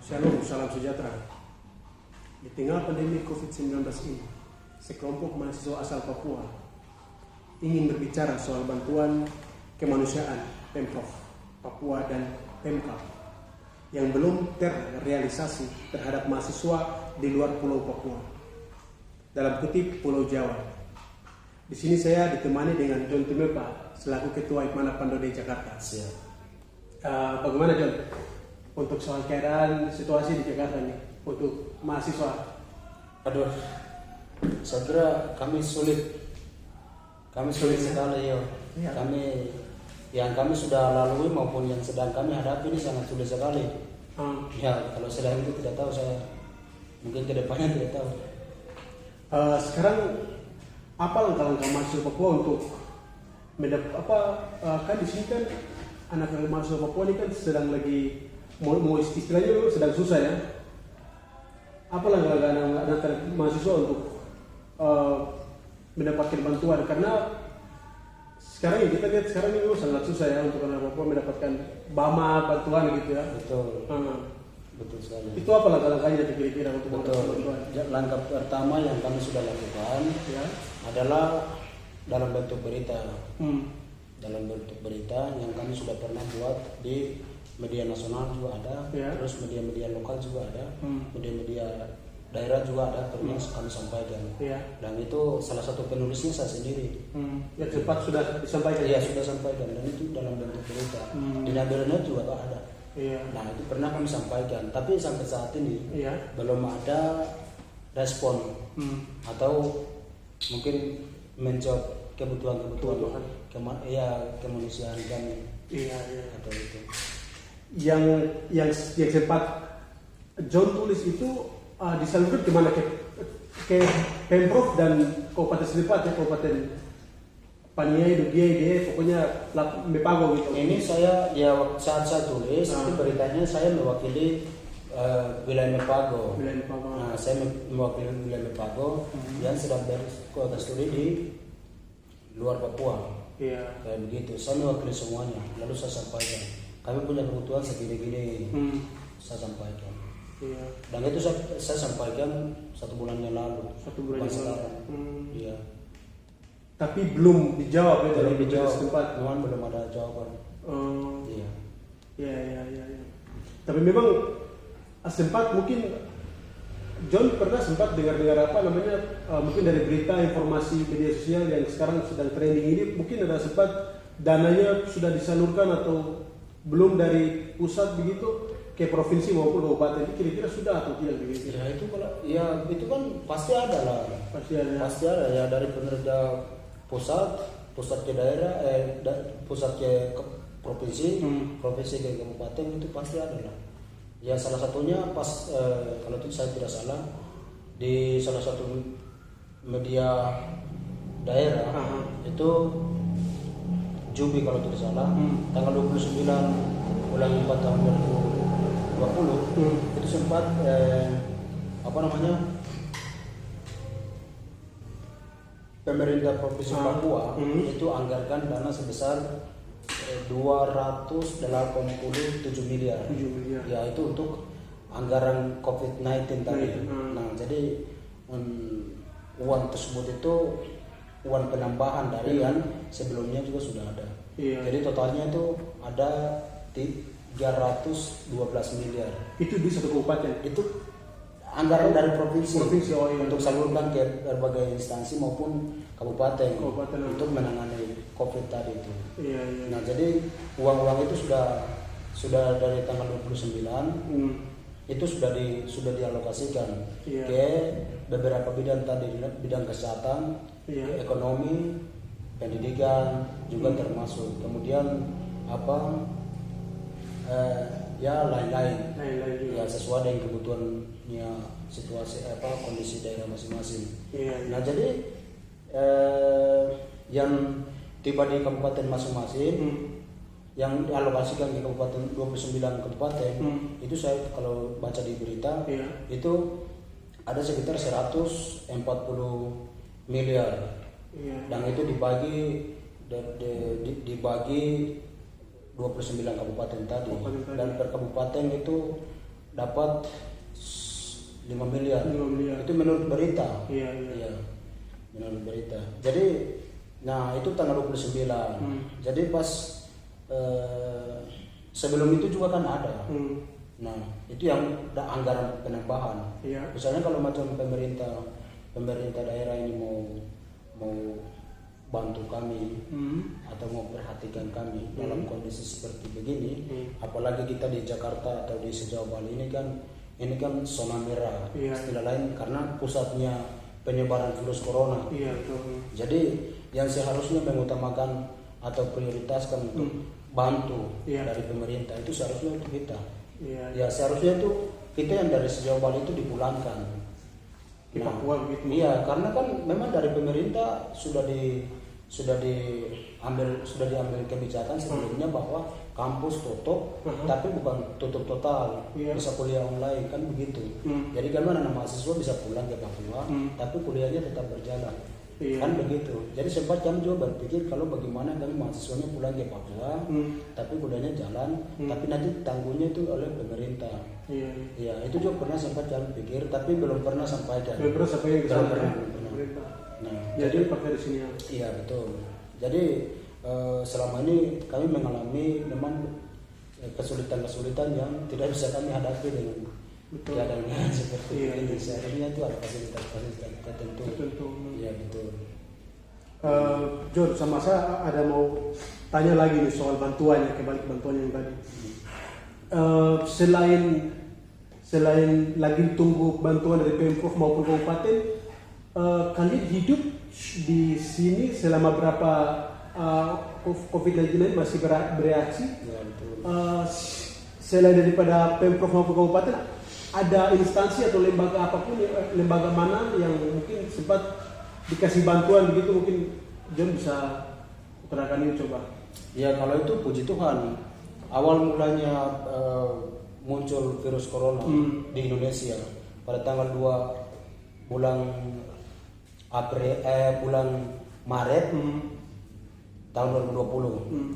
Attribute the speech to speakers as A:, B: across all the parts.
A: Shalom, salam sejahtera. Di tengah pandemi COVID-19 ini, sekelompok mahasiswa asal Papua ingin berbicara soal bantuan kemanusiaan Pemprov Papua dan Pemkab yang belum terrealisasi terhadap mahasiswa di luar Pulau Papua, dalam kutip Pulau Jawa. Di sini saya ditemani dengan John Tumepa selaku Ketua Hikmana Pandode Jakarta. Bagaimana John untuk soal keadaan situasi di Jakarta nih untuk mahasiswa?
B: Aduh, saya kira kami sulit sekali ya.
A: Iya.
B: Kami sudah lalui maupun yang sedang kami hadapi ini sangat sulit sekali. Ya, kalau sedang itu tidak tahu saya, mungkin kedepannya tidak tahu.
A: Sekarang apa langkah-langkah mahasiswa Papua untuk kan di sini kan anak mahasiswa Papua ini kan sedang lagi mau istilahnya sedang susah ya. Apa langkah-langkah anak mahasiswa untuk mendapatkan bantuan, karena sekarang yang kita lihat sekarang ini memang sangat susah ya untuk anak Papua mendapatkan bantuan gitu ya.
B: Betul. Betul sekali.
A: Itu apa langkah-langkahnya kira-kira untuk
B: Betul.
A: bantuan?
B: Langkah pertama yang kami sudah lakukan
A: Ya.
B: adalah dalam bentuk berita.
A: Hmm.
B: Dalam bentuk berita yang kami sudah pernah buat di media nasional juga ada,
A: Ya.
B: terus media-media lokal juga ada,
A: Hmm.
B: media-media daerah juga ada, pernah kami sampaikan.
A: Ya.
B: Dan itu salah satu penulisnya saya sendiri.
A: Yang cepat sudah disampaikan.
B: Iya, sudah sampaikan, dan itu dalam bentuk berita. Di Nabilnet juga ada.
A: Iya.
B: Nah, itu pernah kami sampaikan, tapi sampai saat ini
A: Iya.
B: belum ada respon atau mungkin menjawab kebutuhan kemanusiaan kami.
A: Iya.
B: Atau itu.
A: Yang sempat John tulis itu disalurkan kemana, ke Pemprov dan Kabupaten Selipat ya, Kabupaten Paniai, Dugiai, pokoknya Mepago gitu.
B: Ini saya saat saya tulis itu beritanya saya mewakili wilayah Mepago.
A: Wilayah Mepago.
B: Nah, saya mewakili wilayah Mepago yang sedang berkuota studi di luar Papua.
A: Iya.
B: Kayak begitu. Saya mewakili semuanya. Lalu saya sampaikan, kami punya kebutuhan segini-gini. Saya sampaikan.
A: Iya.
B: Dan itu saya sampaikan 1 bulan yang lalu.
A: 1 bulan
B: Bukan
A: yang lalu.
B: sekarang. Iya.
A: Tapi belum dijawab ya dari
B: Belum dijawab.
A: setempat.
B: Memang belum ada jawaban. Iya.
A: Iya. Tapi memang sempat mungkin John pernah sempat dengar apa namanya mungkin dari berita informasi media sosial yang sekarang sedang trending ini, mungkin ada sempat dananya sudah disalurkan atau belum dari pusat begitu ke provinsi maupun kabupaten, kira-kira sudah atau tidak begitu?
B: Ya itu kalau itu kan pasti ada lah.
A: Pasti ada
B: Ya, dari pemerintah pusat ke daerah, pusat ke provinsi, provinsi ke kabupaten, itu pasti ada lah. Ya salah satunya kalau itu saya tidak salah di salah satu media daerah itu Jubi kalau tidak salah, tanggal 29 bulan 4 tahun 2020 itu sempat pemerintah Provinsi Papua itu anggarkan dana sebesar 287 miliar. Ya, itu untuk anggaran COVID-19 tadi. Nah, jadi uang tersebut itu uang penambahan dari yang sebelumnya juga sudah ada.
A: Iya.
B: Jadi totalnya itu ada 312 miliar.
A: Itu di satu kabupaten.
B: Itu anggaran dari provinsi
A: Oh, iya.
B: untuk salurkan ke berbagai instansi maupun kabupaten untuk menangani COVID tadi itu.
A: Iya.
B: Nah, jadi uang-uang itu sudah dari tanggal 29 itu sudah dialokasikan ke beberapa bidang tadi, bidang kesehatan, ekonomi, pendidikan juga termasuk. Kemudian lain-lain ya sesuai dengan kebutuhannya, situasi kondisi daerah masing-masing. Nah, jadi yang tiba di kabupaten masing-masing yang dialokasikan ke kabupaten 29 kabupaten itu saya kalau baca di berita itu ada sekitar 140 miliar. Dan itu dibagi 29 kabupaten tadi. Dan per kabupaten itu dapat 5 miliar.
A: 5 miliar.
B: Itu menurut berita.
A: Iya.
B: Menurut berita. Jadi nah itu tanggal 29. Jadi pas sebelum itu juga kan ada. Nah, itu yang ada anggaran penambahan.
A: Iya.
B: Misalnya kalau macam pemerintah daerah ini mau bantu kami atau mau perhatikan kami dalam kondisi seperti begini, apalagi kita di Jakarta atau di sejauh Bali ini kan zona merah, istilah lain karena pusatnya penyebaran virus corona. Jadi yang seharusnya mengutamakan atau prioritaskan untuk bantu dari pemerintah itu seharusnya untuk kita. Ya seharusnya itu kita yang dari sejauh Bali itu dipulangkan.
A: Di Papua gitu.
B: Iya, karena kan memang dari pemerintah sudah diambil kebijakan sebelumnya bahwa kampus tutup, tapi bukan tutup total, bisa kuliah online kan begitu. Jadi kan anak mahasiswa bisa pulang ke Papua, tapi kuliahnya tetap berjalan. Kan begitu. Jadi sempat kami juga berpikir kalau bagaimana kami mahasiswanya pulang ke Papua, tapi kuliahnya jalan, tapi nanti tanggungnya itu oleh pemerintah. Iya, itu juga pernah sempat kami pikir, tapi belum pernah sampaikan.
A: Belum pernah sampaikan ke sana.
B: Nah,
A: jadi pakai di sini.
B: Iya betul. Jadi selama ini kami mengalami memang kesulitan-kesulitan yang tidak bisa kami hadapi dengan keadaan seperti ini. Seharusnya itu ada fasilitas-fasilitas tertentu. Iya betul.
A: John, sama saya ada mau tanya lagi nih soal bantuannya, kembali ke bantuan yang tadi. Selain lagi tunggu bantuan dari Pemprov maupun kabupaten, kalian hidup di sini selama berapa COVID-19 masih bereaksi?
B: Ya, betul.
A: Selain daripada Pemprov maupun kabupaten, ada instansi atau lembaga apapun, lembaga mana yang mungkin sempat dikasih bantuan begitu, mungkin John bisa utarakan ini coba.
B: Ya kalau itu puji Tuhan, awal mulanya muncul virus corona di Indonesia pada tanggal 2 bulan Maret tahun 2020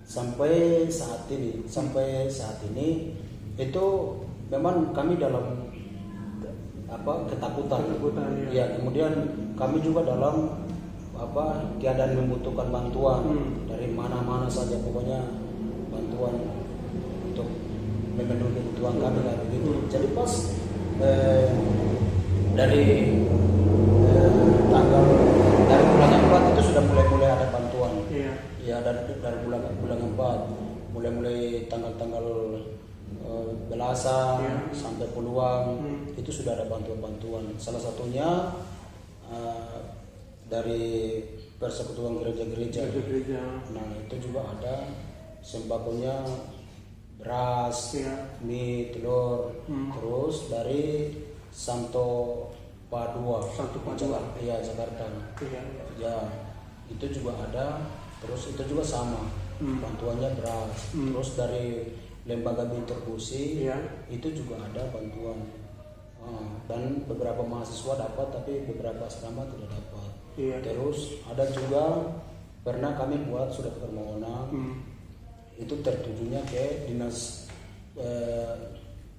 B: sampai saat ini itu memang kami dalam ketakutan. Ya kemudian kami juga dalam keadaan membutuhkan bantuan dari mana-mana saja, pokoknya bantuan untuk memenuhi kebutuhan kami kayak begitu. Jadi pas dari bulan 4 itu sudah mulai ada bantuan. Ya dari bulan 4 mulai tanggal belasan sampai puluhan itu sudah ada bantuan. Salah satunya dari Persekutuan Gereja-Gereja. Nah itu juga ada sembakonya, beras, mie, telur, terus dari Santo Padua. Jakarta. Ya itu juga ada. Terus itu juga sama bantuannya beras. Terus dari Lembaga Binterbusi itu juga ada bantuan. Dan beberapa mahasiswa dapat, tapi beberapa asrama tidak dapat. Terus ada juga pernah kami buat surat permohonan itu tertujunya ke Dinas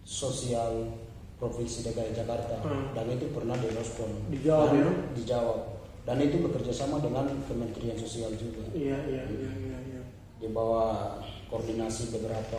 B: Sosial Provinsi DKI Jakarta dan itu pernah direspon, dijawab dan itu bekerja sama dengan Kementerian Sosial juga. Di bawah koordinasi beberapa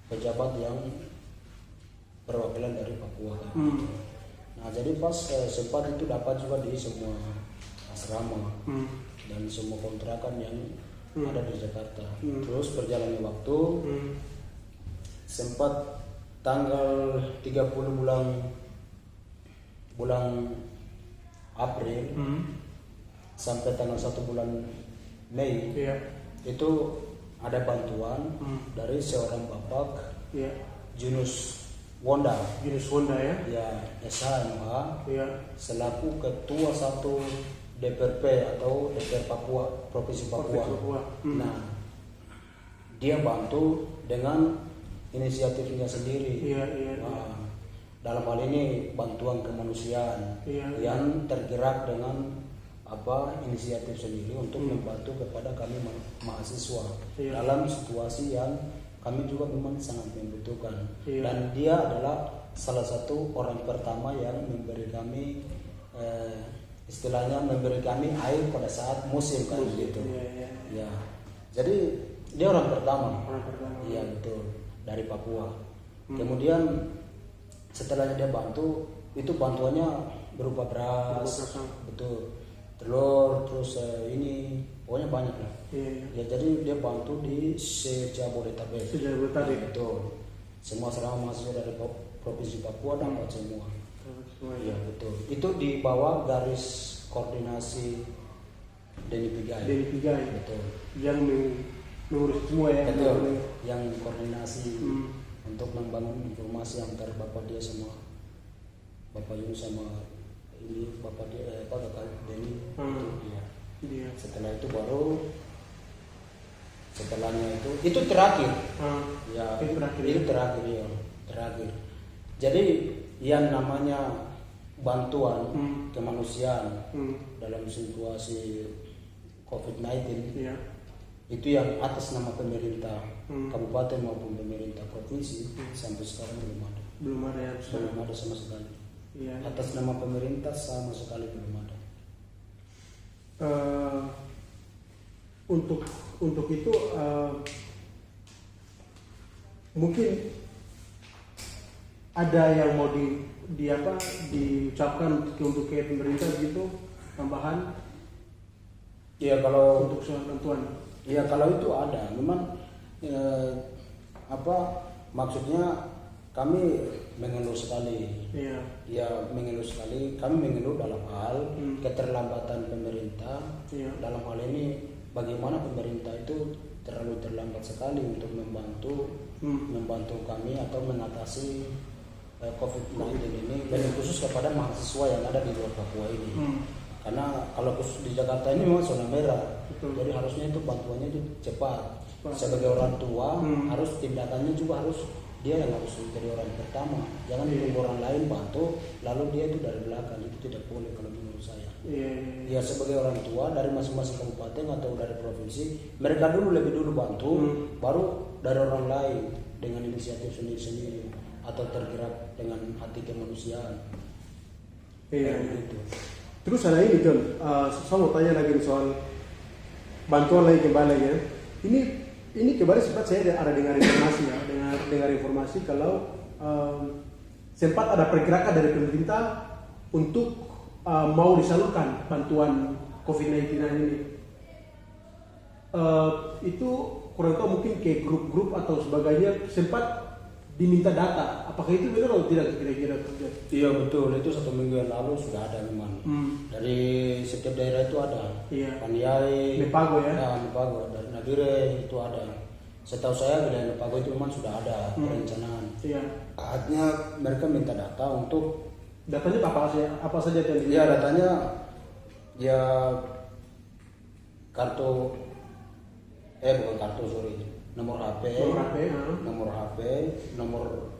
B: pejabat yang perwakilan dari Papua. Nah jadi pas sempat itu dapat juga di semua asrama dan semua kontrakan yang ada di Jakarta. Terus berjalannya waktu sempat tanggal 30 bulan April sampai tanggal 1 bulan Mei itu ada bantuan dari seorang bapak Junus Wonda ya SHMH selaku ketua 1 DPRP atau DPR Papua Provinsi Papua. Nah dia bantu dengan inisiatifnya sendiri. Nah, dalam hal ini bantuan kemanusiaan yang tergerak dengan inisiatif sendiri untuk membantu kepada kami mahasiswa dalam situasi yang kami juga memang sangat membutuhkan.
A: Iya.
B: Dan dia adalah salah satu orang pertama yang memberi kami istilahnya memberi kami air pada saat musim kayak gitu.
A: Iya.
B: Ya. Jadi dia orang pertama.
A: Orang pertama.
B: Iya betul, dari Papua. Kemudian setelahnya dia bantu, itu bantuannya berupa beras, betul, telur, terus ini pokoknya banyak lah.
A: Iya.
B: Ya jadi dia bantu di Sejabodetabek. Betul. Semua selama mahasiswa dari provinsi Papua dapat semua. Iya betul. Itu di bawah garis koordinasi Denny Pigai. Betul.
A: Yang mengurus semua ya.
B: Betul. Yang koordinasi untuk membangun informasi antara bapak dia sama bapak Yunus sama ini bapak dia kakak Denny. Itu dia. Setelah itu baru setelahnya itu terakhir. Ya itu terakhir ya. Terakhir. Jadi yang namanya bantuan kemanusiaan dalam situasi COVID-19 itu yang atas nama pemerintah kabupaten maupun pemerintah provinsi sampai sekarang belum ada sama sekali. Atas nama pemerintah sama sekali belum ada.
A: Untuk itu mungkin ada yang mau diucapkan untuk ke pemerintah gitu tambahan?
B: Ya kalau
A: untuk soal bantuan.
B: Ya kalau itu ada, memang maksudnya kami mengeluh sekali. Ya mengeluh sekali. Kami mengeluh dalam hal keterlambatan pemerintah. Dalam hal ini bagaimana pemerintah itu terlalu terlambat sekali untuk membantu kami atau mengatasi COVID-19 ini, dan khusus kepada mahasiswa yang ada di luar Papua ini. Karena kalau khusus di Jakarta ini memang zona merah, jadi harusnya itu bantuannya itu cepat. Sebagai orang tua harus tindakannya juga harus dia yang harus jadi orang pertama. Jangan menunggu orang lain bantu lalu dia itu dari belakang, itu tidak boleh kalau menurut saya. Ya sebagai orang tua dari masing-masing kabupaten atau dari provinsi, mereka lebih dulu bantu, baru dari orang lain dengan inisiatif sendiri-sendiri atau tergerak dengan hati kemanusiaan. Gitu.
A: Terus ada ini John, saya mau tanya lagi soal bantuan lagi kembali ya. Ini kembali sempat saya ada dengar informasi ya, dengar informasi kalau sempat ada pergerakan dari pemerintah untuk mau disalurkan bantuan COVID-19 ini. Itu kurang tahu mungkin ke grup-grup atau sebagainya sempat diminta data, apakah itu benar atau tidak kira-kira?
B: Iya betul, itu 1 minggu yang lalu sudah ada memang. Dari setiap daerah itu ada. Paniai,
A: Nepago ya.
B: Nepago, dari Nabire itu ada. Setahu saya wilayah Nepago itu memang sudah ada perencanaan. Artinya mereka minta data untuk
A: datanya apa saja yang
B: ya datanya ya bukan kartu sorry. Nomor HP, nomor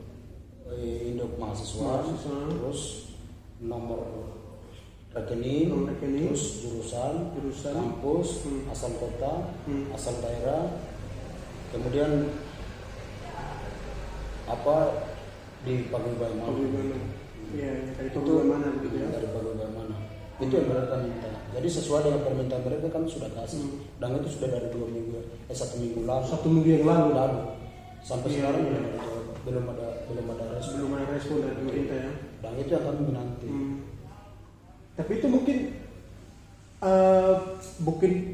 B: induk mahasiswa, terus nomor rekening, terus jurusan, kampus, asal kota, asal daerah, kemudian di paguyuban mana?
A: Dari paguyuban mana gitu ya?
B: Dari paguyuban mana? Itu yang mereka minta. Jadi sesuai dengan permintaan mereka kan sudah kasih. Dan itu sudah dari 1 minggu lalu.
A: 1 minggu yang lalu.
B: Sampai sekarang belum ada
A: respon dari pemerintah ya.
B: Dan itu yang kami menanti.
A: Tapi itu mungkin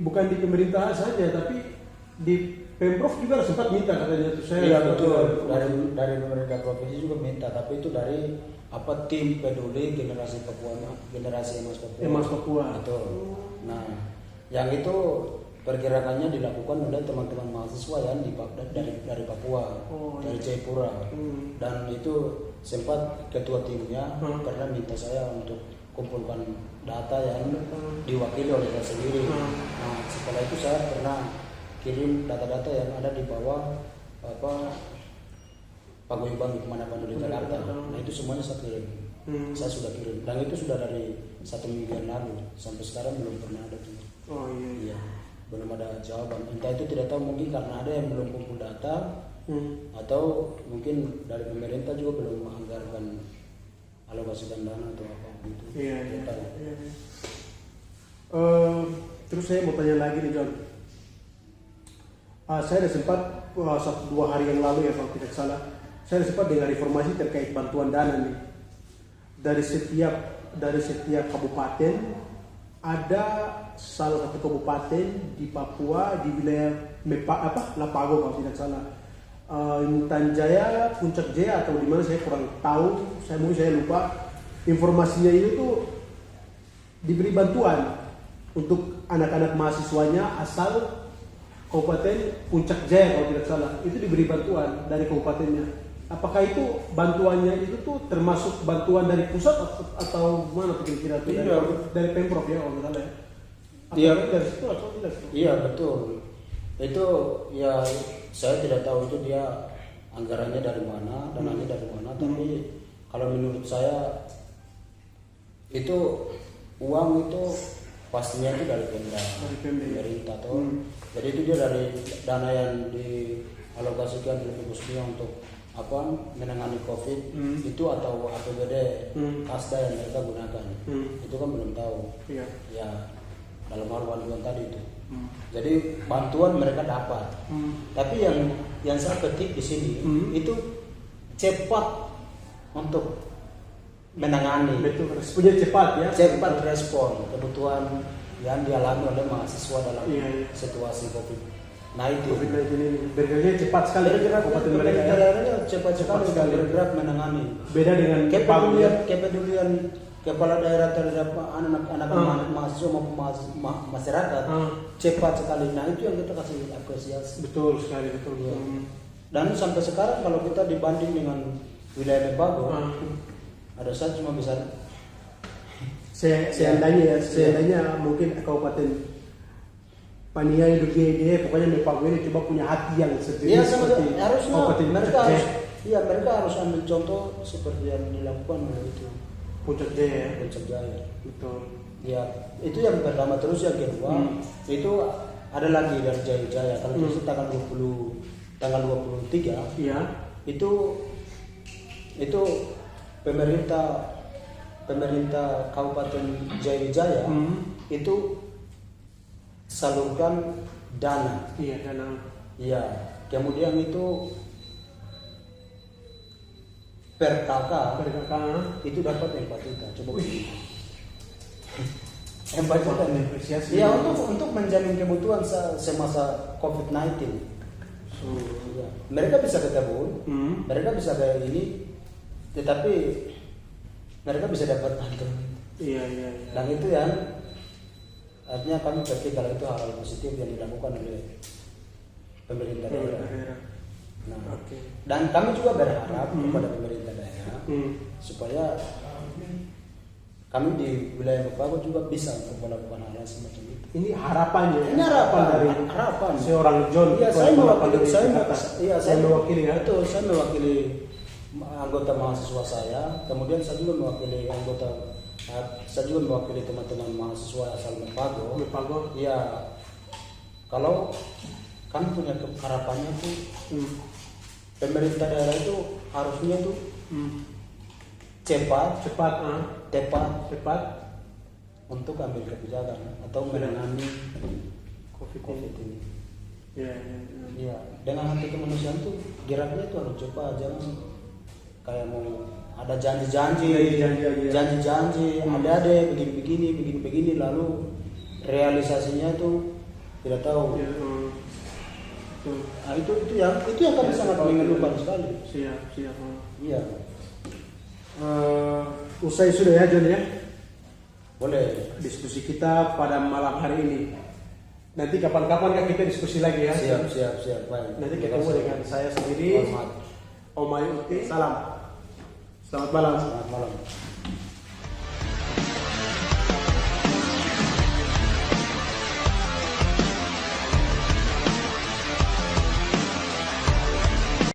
A: bukan di pemerintah saja, tapi di Pemprov juga sempat minta katanya itu saya.
B: Iya betul. Dari pemerintah provinsi juga minta, tapi itu dari tim peduli generasi emas Papua. Betul. Nah, yang itu pergerakannya dilakukan oleh teman-teman mahasiswa yang dari Papua, dari Jayapura. Dan itu sempat ketua timnya karena minta saya untuk kumpulkan data yang diwakili oleh saya sendiri. Nah, setelah itu saya pernah kirim data-data yang ada di bawah paguyuban Kemanapan di Jakarta. Nah itu semuanya saya kirim. Saya sudah kirim. Dan itu sudah dari 1 minggu yang lalu. Sampai sekarang belum pernah ada tuh. Iya. Belum ada jawaban. Entah itu tidak tahu, mungkin karena ada yang belum kumpul data atau mungkin dari pemerintah juga belum menganggarkan alokasikan dana atau apa gitu.
A: Iya. Terus saya mau tanya lagi nih John. Saya ada sempat 1-2 hari yang lalu ya kalau tidak salah, saya ada sempat dengar informasi terkait bantuan dana nih dari setiap kabupaten. Ada salah satu kabupaten di Papua di wilayah Lapago kalau tidak salah, Intan Jaya, Puncak Jaya atau di mana saya kurang tahu, saya lupa. Informasinya itu tuh diberi bantuan untuk anak-anak mahasiswanya asal Kabupaten Puncak Jaya kalau tidak salah, itu diberi bantuan dari kabupatennya. Apakah itu bantuannya itu tuh termasuk bantuan dari pusat atau mana kira-kira tuh? Dari Pemprov ya kalau tidak salah.
B: Iya,
A: dari situ atau tidak?
B: Iya betul. Itu ya saya tidak tahu itu dia anggarannya dari mana, dananya dari mana. Tapi kalau menurut saya itu uang itu pastinya itu dari pemerintah tuh. Jadi itu dia dari dana yang dialokasikan oleh khususnya untuk menangani COVID itu atau APBD kasda yang mereka gunakan. Itu kan belum tahu.
A: Iya.
B: Ya dalam hal bantuan tadi itu. Jadi bantuan mereka dapat. Tapi yang saya petik di sini itu cepat untuk menangani.
A: Betul, responnya cepat ya.
B: Cepat respon kebutuhan yang dialami oleh mahasiswa dalam situasi COVID. Nah itu
A: COVID-19 ini bergeraknya cepat sekali.
B: Kabupaten mereka cepat sekali bergerak menangani.
A: Beda dengan
B: kepedulian kepala daerah terhadap anak-anak mahasiswa maupun masyarakat cepat sekali. Nah itu yang kita kasih apresiasi.
A: Betul sekali, betul.
B: Ya. Dan sampai sekarang kalau kita dibanding dengan wilayah Lebago, ada saya cuma bisa
A: seandainya mungkin Kabupaten Paniai DG pokoknya Lebago ini coba punya hati yang seperti
B: harusnya mereka harus ambil contoh seperti yang dilakukan oleh itu
A: Puncak Jaya.
B: Betul. Ya itu yang pertama. Terus yang kedua itu ada lagi dari Jaya. Kalau itu tanggal 23 itu pemerintah Kabupaten Jaya itu salurkan dana.
A: Dana.
B: Iya. Kemudian itu per kakak itu dapat 4 juta. Coba. 4 juta apresiasi. Ya untuk menjamin kebutuhan semasa COVID-19. Ya. Mereka bisa ke kebun, mereka bisa kayak ini, tetapi mereka bisa dapat bantuan. Iya. Dan itu yang artinya kami berpikir kalau itu hal positif yang dilakukan oleh pemerintah daerah. Nah, dan kami juga berharap kepada pemerintah daerah supaya kami di wilayah Lebago juga bisa untuk melakukan hal semacam itu.
A: Ini harapannya.
B: Ini harapan dari
A: seorang John.
B: Iya, saya mewakili anggota mahasiswa saya. Kemudian saya juga mewakili teman-teman mahasiswa asal Lebago. Iya. Kalau kami punya harapannya tuh pemerintah daerah itu harusnya tuh cepat untuk ambil kebijakan atau menangani COVID ini. Iya. Dengan hati kemanusiaan tuh geraknya tuh harus cepat, jangan kayak mau ada janji-janji, ada begini, lalu realisasinya tuh tidak tahu. Nah, itu yang kami sangat mengeluhkan sekali.
A: Siap.
B: Iya.
A: Usai sudah ya John ya.
B: Boleh.
A: Diskusi kita pada malam hari ini. Nanti kapan-kapan kita diskusi lagi ya.
B: Siap. Baik.
A: Nanti ketemu dengan saya sendiri. Om Ayu. Salam. Selamat malam.